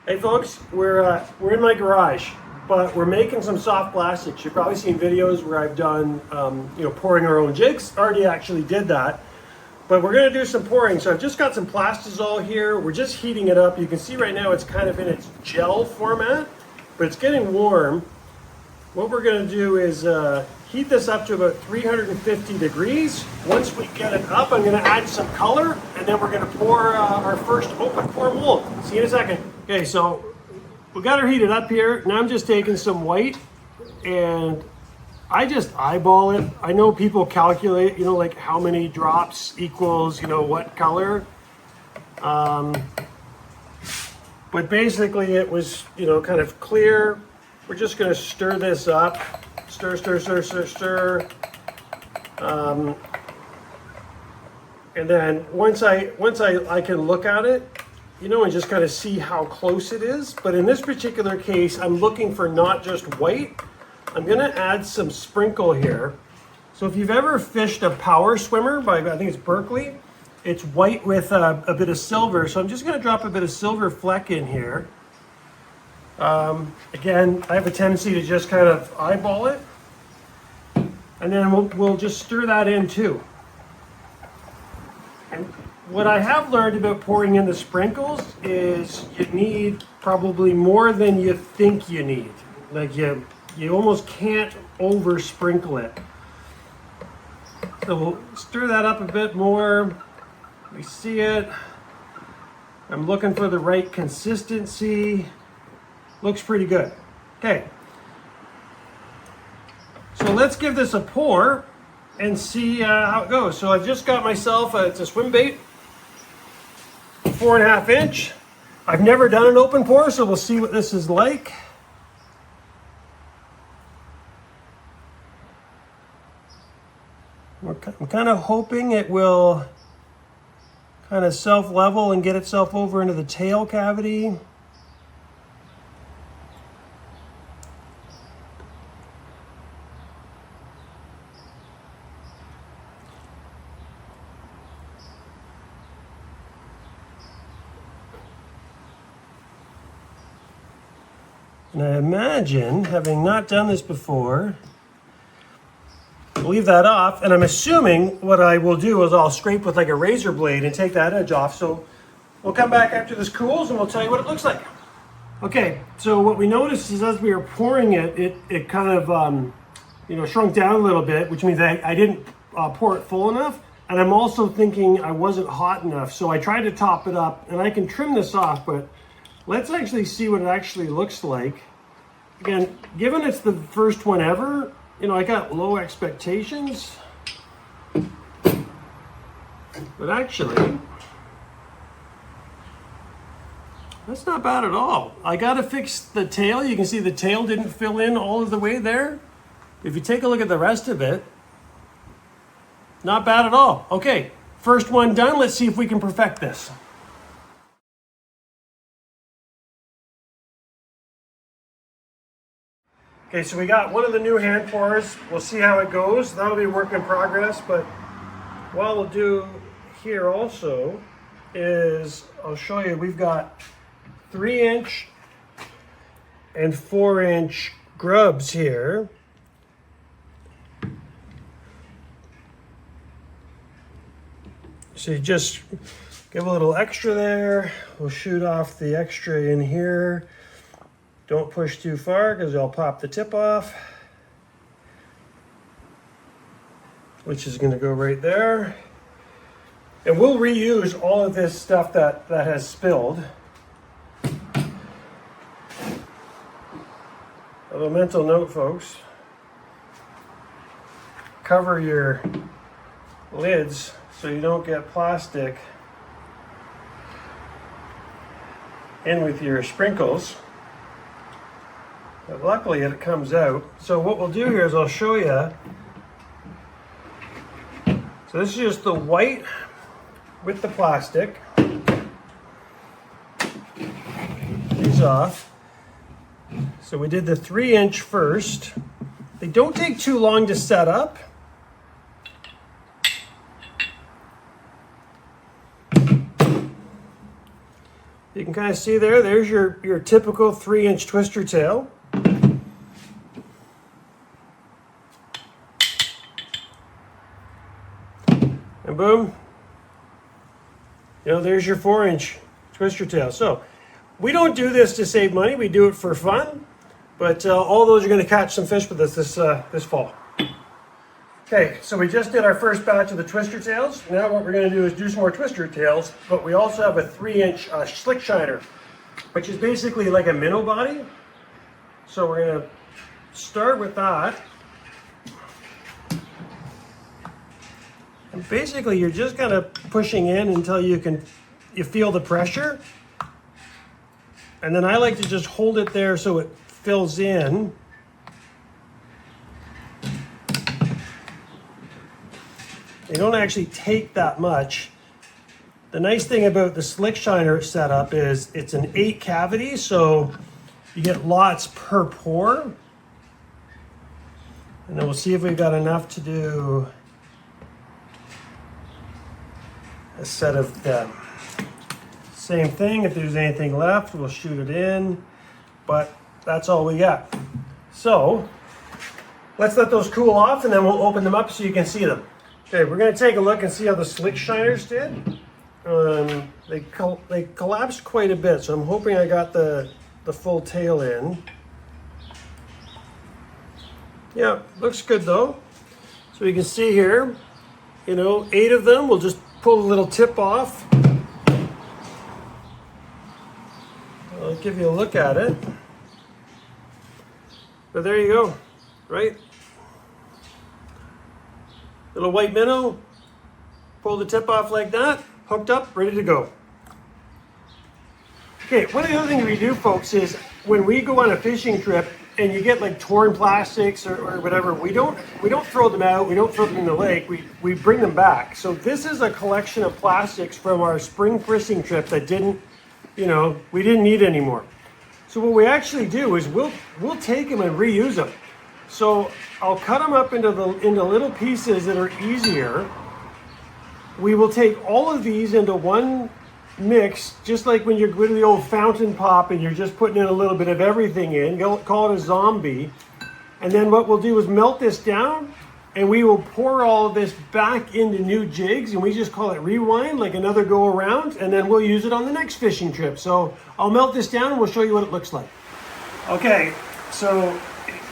Hey folks, we're in my garage, but we're making some soft plastics. You've probably seen videos where I've done, pouring our own jigs. Already actually did that, but we're gonna do some pouring. So I've just got some plastisol here. We're just heating it up. You can see right now it's kind of in its gel format, but it's getting warm. What we're gonna do is heat this up to about 350 degrees. Once we get it up, I'm gonna add some color, and then we're gonna pour our first open pour mold. See you in a second. Okay, so we got her heated up here. Now I'm just taking some white and I just eyeball it. I know people calculate, like how many drops equals, what color. But basically it was, kind of clear. We're just gonna stir this up. Stir, stir, stir, stir, stir. And then once I can look at it, and just kind of see how close it is. But in this particular case, I'm looking for not just white. I'm gonna add some sprinkle here. So if you've ever fished a power swimmer by, I think it's Berkeley, it's white with a bit of silver. So I'm just gonna drop a bit of silver fleck in here. Again, I have a tendency to just kind of eyeball it. And then we'll just stir that in too. And what I have learned about pouring in the sprinkles is you need probably more than you think you need. Like you almost can't over sprinkle it. So we'll stir that up a bit more. We see it. I'm looking for the right consistency. Looks pretty good. Okay. So let's give this a pour and see how it goes. So I've just got myself, it's a swim bait. 4.5 inch. I've never done an open pour, so we'll see what this is like. I'm kind of hoping it will kind of self-level and get itself over into the tail cavity. And I imagine, having not done this before, I'll leave that off, and I'm assuming what I will do is I'll scrape with like a razor blade and take that edge off. So we'll come back after this cools and we'll tell you what it looks like. Okay, so what we noticed is as we were pouring it, it kind of shrunk down a little bit, which means I didn't pour it full enough. And I'm also thinking I wasn't hot enough, so I tried to top it up, and I can trim this off, but let's actually see what it actually looks like. Again, given it's the first one ever, I got low expectations. But actually, that's not bad at all. I gotta fix the tail. You can see the tail didn't fill in all of the way there. If you take a look at the rest of it, not bad at all. Okay, first one done. Let's see if we can perfect this. Okay, so we got one of the new hand pours. We'll see how it goes. That'll be a work in progress, but what we'll do here also is I'll show you, we've got 3-inch and 4-inch grubs here. So you just give a little extra there. We'll shoot off the extra in here. Don't push too far because I'll pop the tip off, which is going to go right there. And we'll reuse all of this stuff that has spilled. A little mental note, folks. Cover your lids so you don't get plastic in with your sprinkles. But luckily it comes out. So what we'll do here is I'll show you. So this is just the white with the plastic. These off. So we did the 3-inch first. They don't take too long to set up. You can kind of see there's your typical 3-inch twister tail. And boom, there's your 4-inch twister tail. So we don't do this to save money, we do it for fun, but all those are going to catch some fish with us this fall. Okay, so we just did our first batch of the twister tails. Now what we're going to do is do some more twister tails, but we also have a 3-inch slick shiner, which is basically like a minnow body. So we're going to start with that. And basically you're just kind of pushing in until you feel the pressure. And then I like to just hold it there so it fills in. They don't actually take that much. The nice thing about the slick shiner setup is it's an 8 cavity, so you get lots per pour. And then we'll see if we've got enough to do a set of them. Same thing, if there's anything left, we'll shoot it in, but that's all we got. So let's let those cool off and then we'll open them up so you can see them. Okay, we're going to take a look and see how the slick shiners did. They collapsed quite a bit, so I'm hoping I got the full tail in. Yeah, looks good though. So you can see here, 8 of them. We'll just pull a little tip off. I'll give you a look at it. But there you go, right? Little white minnow, pull the tip off like that, hooked up, ready to go. Okay, one of the other things we do, folks, is when we go on a fishing trip and you get like torn plastics or whatever, we don't throw them out, we don't throw them in the lake, we bring them back. So this is a collection of plastics from our spring fishing trip that we didn't need anymore. So what we actually do is we'll take them and reuse them. So I'll cut them up into little pieces that are easier. We will take all of these into one mix, just like when you're going to the old fountain pop and you're just putting in a little bit of everything in, call it a zombie. And then what we'll do is melt this down and we will pour all of this back into new jigs and we just call it rewind, like another go around, and then we'll use it on the next fishing trip. So I'll melt this down and we'll show you what it looks like. Okay, so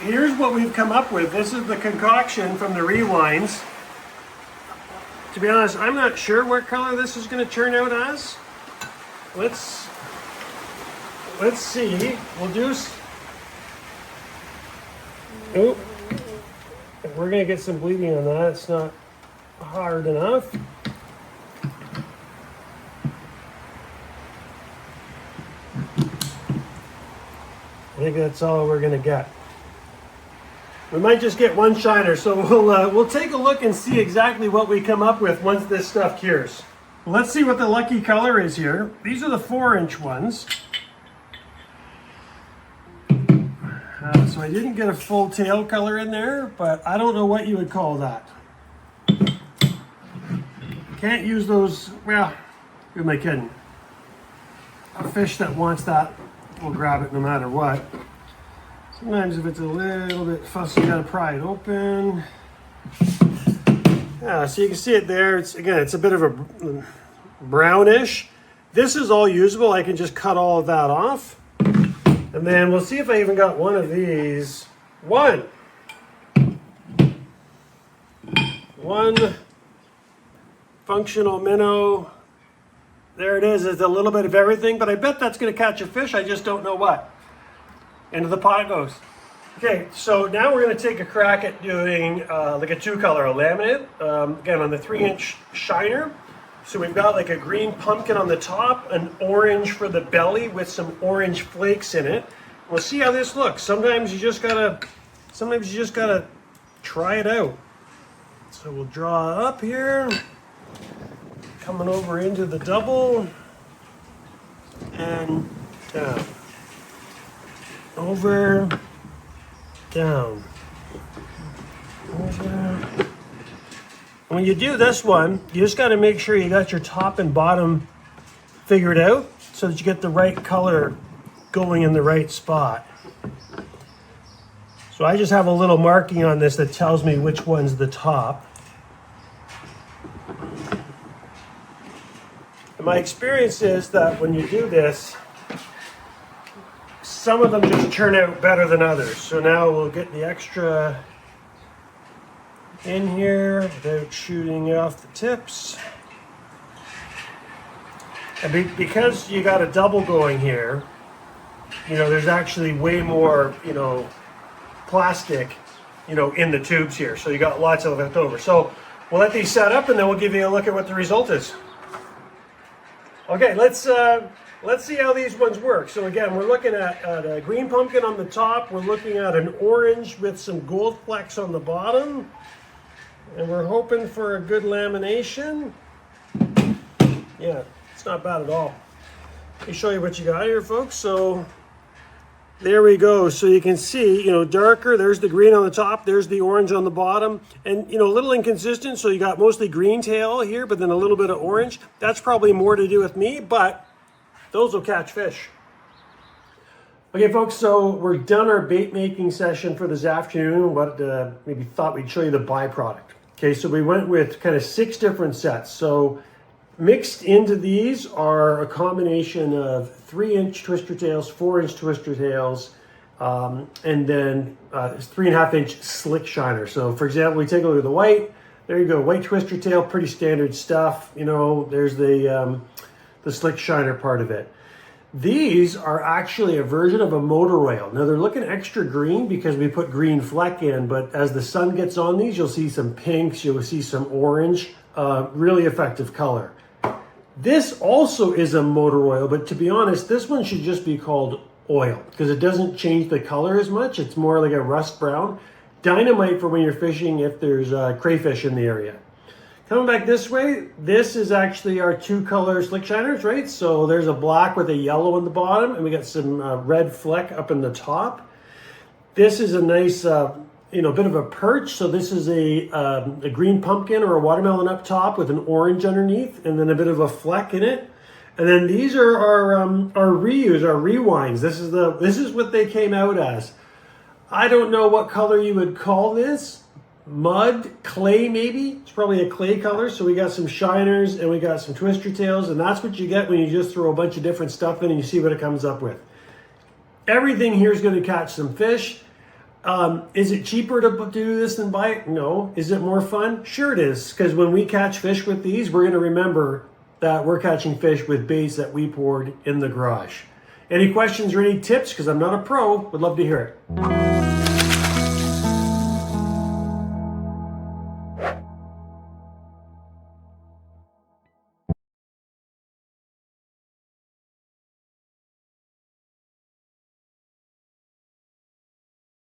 here's what we've come up with. This is the concoction from the rewinds. To be honest, I'm not sure what color this is going to turn out as. Let's see. We'll do. Oh, we're going to get some bleeding on that. It's not hard enough. I think that's all we're going to get. We might just get one shiner, so we'll take a look and see exactly what we come up with once this stuff cures. Let's see what the lucky color is here. These are the 4-inch ones. So I didn't get a full tail color in there, but I don't know what you would call that. Can't use those, well, who am I kidding? A fish that wants that will grab it no matter what. Sometimes if it's a little bit fussy, you gotta pry it open. Yeah, so you can see it there. It's a bit of a brownish. This is all usable. I can just cut all of that off. And then we'll see if I even got one of these. One functional minnow. There it is. It's a little bit of everything, but I bet that's gonna catch a fish. I just don't know what. Into the pot it goes. Okay, so now we're going to take a crack at doing like a 2-color, a laminate, again on the 3-inch shiner. So we've got like a green pumpkin on the top, an orange for the belly with some orange flakes in it. We'll see how this looks. Sometimes you just gotta try it out. So we'll draw up here, coming over into the double, and down. Over, down, over. When you do this one, you just got to make sure you got your top and bottom figured out so that you get the right color going in the right spot. So I just have a little marking on this that tells me which one's the top. And my experience is that when you do this, some of them just turn out better than others. So now we'll get the extra in here without shooting off the tips. And because you got a double going here, you know, there's actually way more, you know, plastic, you know, in the tubes here. So you got lots of left over. So we'll let these set up and then we'll give you a look at what the result is. Okay, let's see how these ones work. So again, we're looking at a green pumpkin on the top. We're looking at an orange with some gold flecks on the bottom. And we're hoping for a good lamination. Yeah, it's not bad at all. Let me show you what you got here, folks. So there we go. So you can see, you know, darker, there's the green on the top, there's the orange on the bottom. And, you know, a little inconsistent. So you got mostly green tail here, but then a little bit of orange. That's probably more to do with me, but those will catch fish. Okay, folks, so we're done our bait making session for this afternoon. What maybe thought we'd show you the byproduct. Okay, so we went with kind of 6 different sets. So mixed into these are a combination of 3-inch twister tails, 4-inch twister tails, and then 3.5-inch slick shiner. So for example, we take a look at the white. There you go, white twister tail, pretty standard stuff. You know, there's the slick shiner part of it. These are actually a version of a motor oil. Now they're looking extra green because we put green fleck in, but as the sun gets on these, you'll see some pinks, you'll see some orange, really effective color. This also is a motor oil, but to be honest, this one should just be called oil because it doesn't change the color as much. It's more like a rust brown. Dynamite for when you're fishing if there's crayfish in the area. Coming back this way, this is actually our 2-color slick shiners, right? So there's a black with a yellow on the bottom, and we got some red fleck up in the top. This is a nice, you know, bit of a perch. So this is a green pumpkin or a watermelon up top with an orange underneath, and then a bit of a fleck in it. And then these are our reuse, our rewinds. This is what they came out as. I don't know what color you would call this. Mud, clay maybe. It's probably a clay color. So we got some shiners and we got some twister tails, and that's what you get when you just throw a bunch of different stuff in and you see what it comes up with. Everything here is going to catch some fish. Is it cheaper to do this than buy it? No. Is it more fun? Sure it is, because when we catch fish with these, we're going to remember that we're catching fish with baits that we poured in the garage. Any questions or any tips? Because I'm not a pro, would love to hear it.